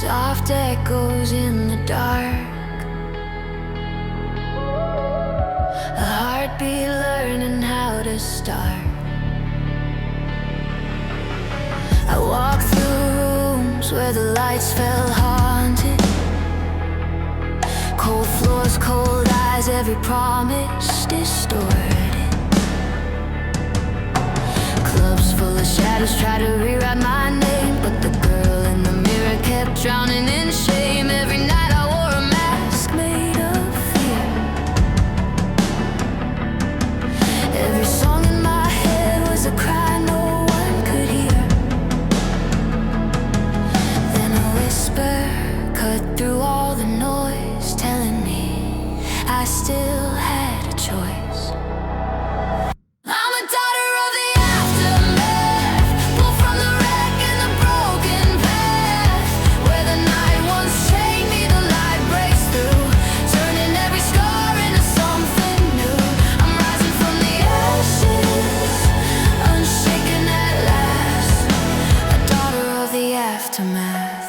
Soft echoes in the dark, a heartbeat learning how to start. I walked through rooms where the lights felt haunted. Cold floors, cold eyes, every promise distorted. Clubs full of shadows try to rewrite my name, but the girl in the mirror kept drowning in shame. Every night I wore a mask made of fear. Every song in my head was a cry no one could hear. Then a whisper cut through all the noise, telling me I still had a choice. I'm a daughter of the aftermath, pulled from the wreck and the broken path. Where the night once chained me, the light breaks through, turning every scar into something new. I'm rising from the ashes, unshaken at last, a daughter of the aftermath.